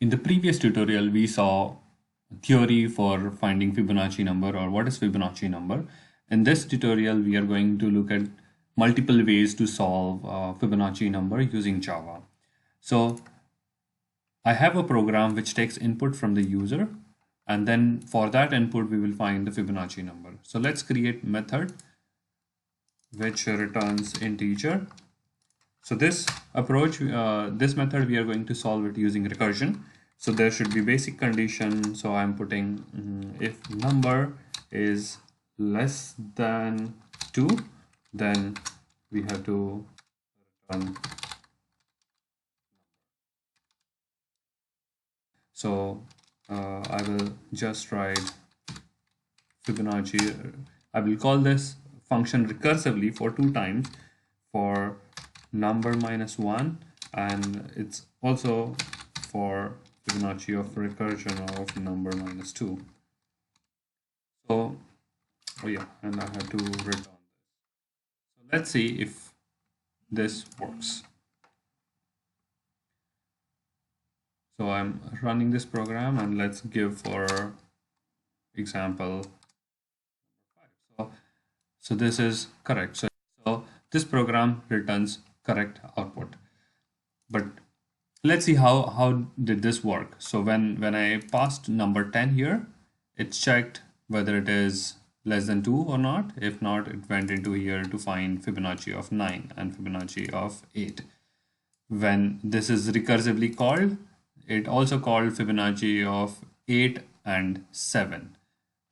In the previous tutorial, we saw theory for finding Fibonacci number or what is Fibonacci number. In this tutorial, we are going to look at multiple ways to solve Fibonacci number using Java. So I have a program which takes input from the user, and then for that input, we will find the Fibonacci number. So let's create method which returns integer. So this approach, this method, we are going to solve it using recursion. So there should be basic condition. So I'm putting if number is less than 2, then we have to return. So I will just write Fibonacci. I will call this function recursively for 2 times for number minus 1, and it's also for Fibonacci of recursion of number minus 2. So, oh yeah, and I have to return this. So let's see if this works. So I'm running this program, and let's give for example 5. So this is correct. So this program returns correct output. But let's see how did this work. So when I passed number 10 here, it checked whether it is less than 2 or not. If not, it went into here to find Fibonacci of 9 and Fibonacci of 8. When this is recursively called, it also called Fibonacci of 8 and 7,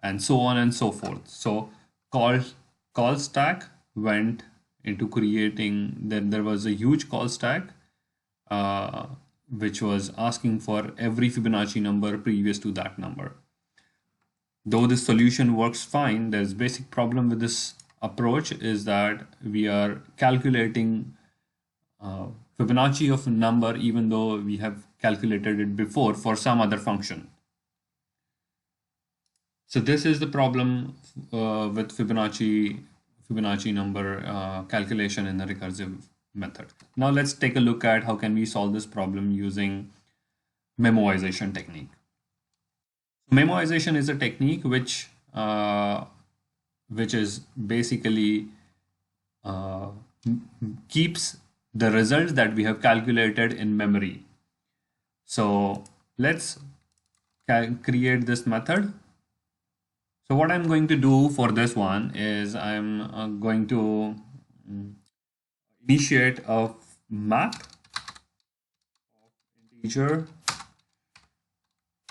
and so on and so forth. So call stack went into creating, then there was a huge call stack which was asking for every Fibonacci number previous to that number. Though this solution works fine, there's basic problem with this approach is that we are calculating Fibonacci of a number even though we have calculated it before for some other function. So this is the problem with Fibonacci number calculation in the recursive method. Now let's take a look at how can we solve this problem using memoization technique. Memoization is a technique which is basically keeps the results that we have calculated in memory. So let's create this method. So what I'm going to do for this one is I'm going to initiate a map of integer,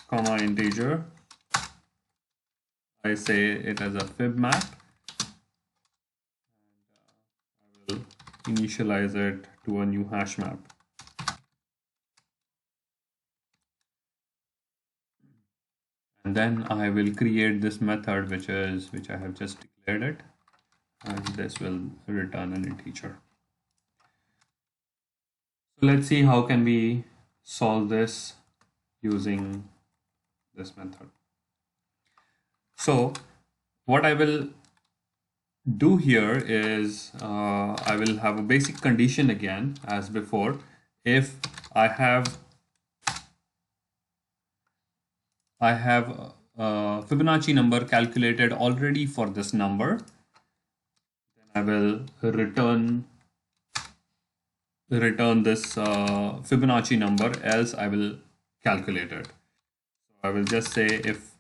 comma integer. I say it as a fib map, and I will initialize it to a new hash map. And then I will create this method which I have just declared it, and this will return an integer. So let's see how can we solve this using this method. So what I will do here is I will have a basic condition again as before. If I have Fibonacci number calculated already for this number, then I will return this Fibonacci number, else I will calculate it. So I will just say if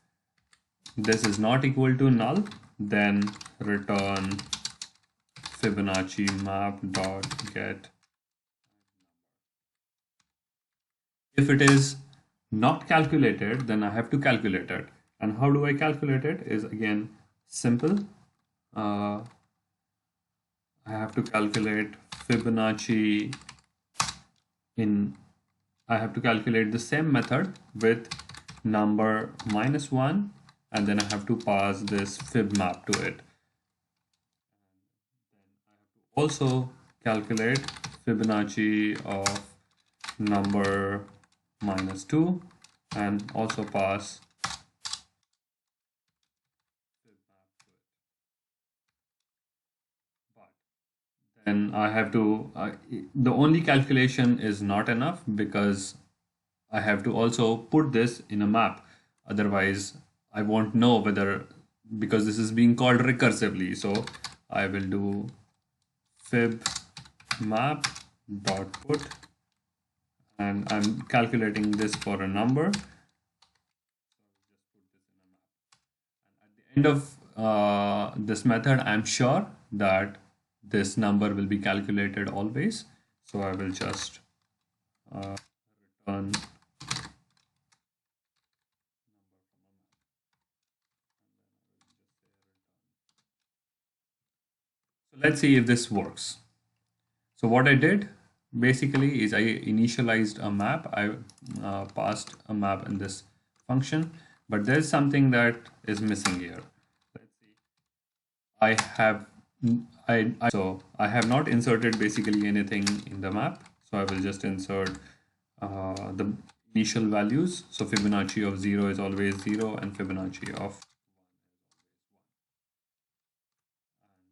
this is not equal to null, then return Fibonacci map dot get. If it is not calculated, then I have to calculate it. And how do I calculate it is again simple. I have to calculate Fibonacci I have to calculate the same method with number minus 1, and then I have to pass this fib map to it. Then I have to also calculate Fibonacci of number minus 2 and also pass fib map to it. But then I have to, the only calculation is not enough because I have to also put this in a map. Otherwise, I won't know whether, because this is being called recursively. So I will do fib map dot put, and I'm calculating this for a number. At the end of this method, I'm sure that this number will be calculated always. So I will just return. So let's see if this works. So what I did basically is I initialized a map. I passed a map in this function, but there's something that is missing here. Let's see. I have I have not inserted basically anything in the map. So I will just insert the initial values. So Fibonacci of 0 is always 0 and Fibonacci of.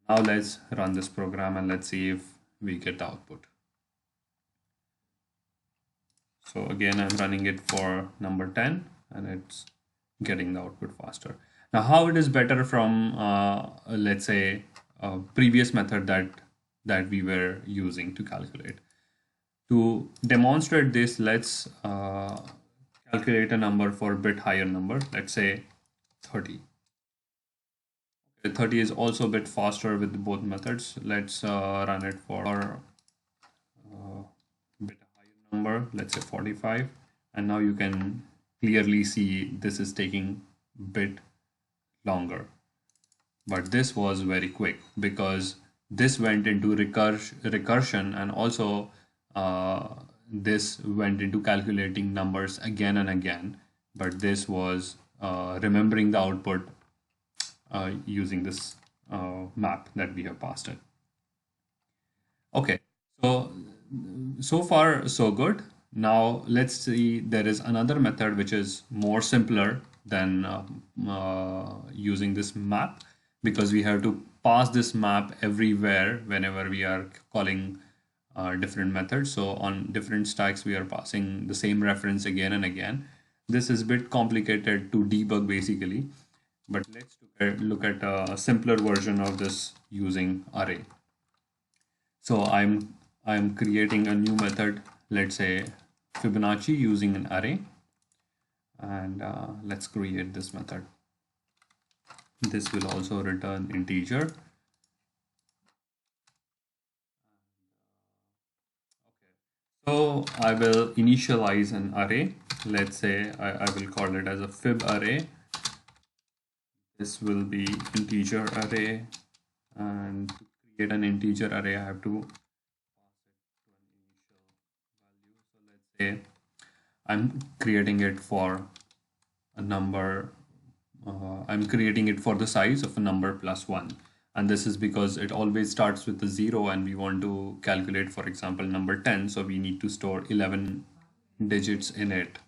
Now let's run this program and let's see if we get the output. So again, I'm running it for number 10 and it's getting the output faster. Now, how it is better from, let's say, a previous method that we were using to calculate. To demonstrate this, let's calculate a number for a bit higher number, let's say 30. 30 is also a bit faster with both methods. Let's run it for a bit higher number, let's say 45. And now you can clearly see this is taking a bit longer. But this was very quick because this went into recursion, and also this went into calculating numbers again and again. But this was remembering the output using this map that we have passed it. Okay, so far so good. Now let's see, there is another method which is more simpler than using this map, because we have to pass this map everywhere whenever we are calling different methods. So on different stacks we are passing the same reference again and again. This is a bit complicated to debug basically, but let's look at a simpler version of this using array. So I'm creating a new method, let's say Fibonacci, using an array, and let's create this method. This will also return integer. So I will initialize an array. Let's say I will call it as a fib array. This will be integer array, and to create an integer array I have to pass it to an initial value. So let's say I'm creating it for a number, I'm creating it for the size of a number plus 1. And this is because it always starts with the 0 and we want to calculate, for example, number 10. So we need to store 11 digits in it.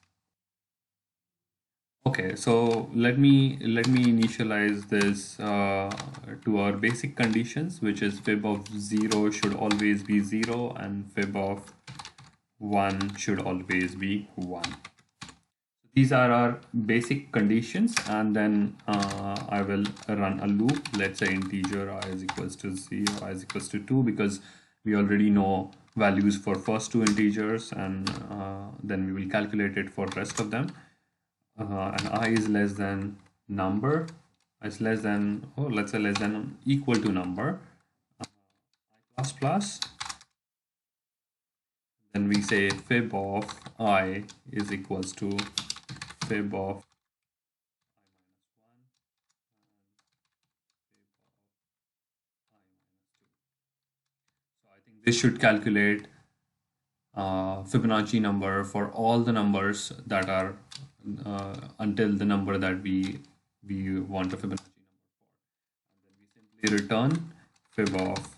Okay, so let me initialize this to our basic conditions, which is fib of 0 should always be 0 and fib of 1 should always be 1. These are our basic conditions, and then I will run a loop. Let's say integer I is equals to 0, I is equals to 2, because we already know values for first two integers, and then we will calculate it for rest of them. And I is less than number, is less than, oh, let's say less than equal to number, I plus plus. Then we say fib of I is equals to fib of I think this should calculate Fibonacci number for all the numbers that are until the number that we want a Fibonacci number for. And then we simply return fib of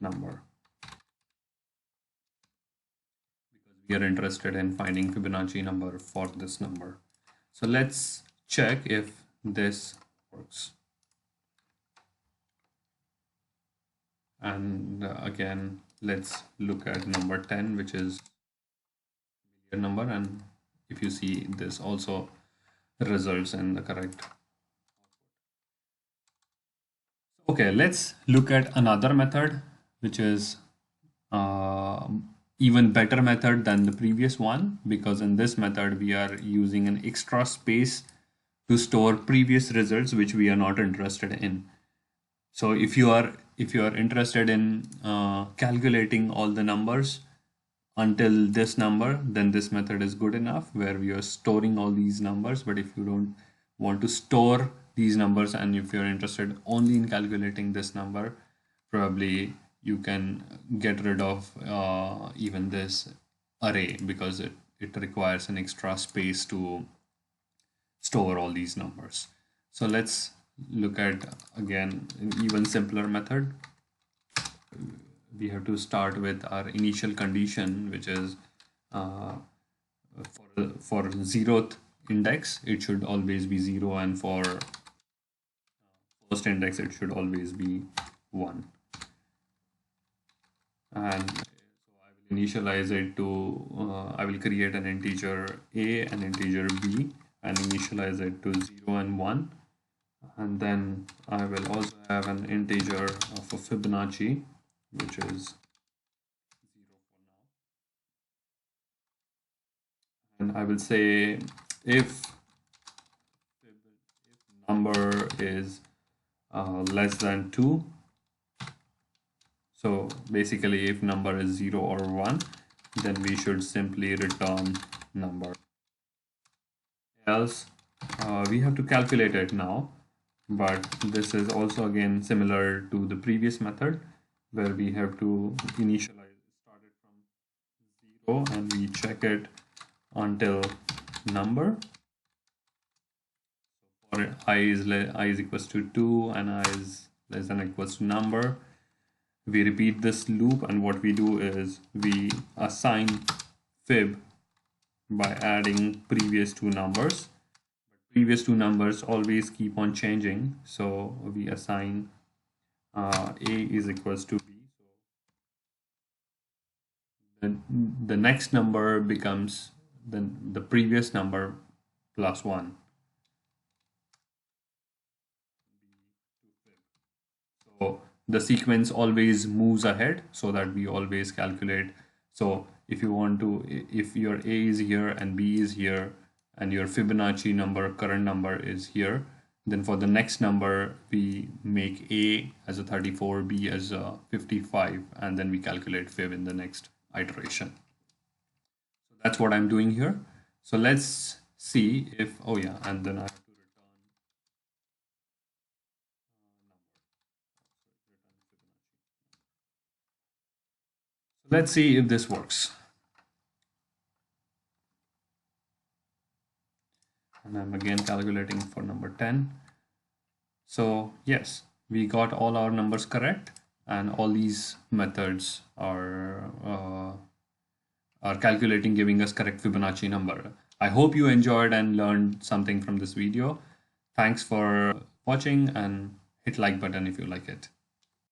number, because we are interested in finding Fibonacci number for this number. So let's check if this works. And again, let's look at number 10, which is number, and if you see, this also results in the correct. Okay, let's look at another method, which is uh, even better method than the previous one, because in this method we are using an extra space to store previous results which we are not interested in. So if you are interested in calculating all the numbers until this number, then this method is good enough, where we are storing all these numbers. But if you don't want to store these numbers, and if you're interested only in calculating this number, probably you can get rid of even this array, because it requires an extra space to store all these numbers. So let's look at again an even simpler method. We have to start with our initial condition, which is for zeroth index it should always be 0, and for first index it should always be 1. And so I will initialize it to I will create an integer a and integer b and initialize it to 0 and 1. And then I will also have an integer of a Fibonacci, which is 0 for now. And I will say if number is less than 2, so basically if number is 0 or 1, then we should simply return number. Else we have to calculate it now, but this is also again similar to the previous method, where we have to initialize, start it from 0, and we check it until number. For I is equals to 2 and I is less than or equals to number, we repeat this loop, and what we do is we assign fib by adding previous two numbers. But previous two numbers always keep on changing, so we assign a is equals to b. So the next number becomes the previous number plus 1. So the sequence always moves ahead, so that we always calculate. So if you want to, if your a is here and b is here, and your Fibonacci number, current number is here, then for the next number we make a as a 34, b as a 55, and then we calculate fib in the next iteration. So that's what I'm doing here. So let's see if, oh yeah, and then I have to return number. So let's see if this works. And I'm again calculating for number 10. So yes, we got all our numbers correct, and all these methods are calculating, giving us correct Fibonacci number. I hope you enjoyed and learned something from this video. Thanks for watching, and hit like button if you like it.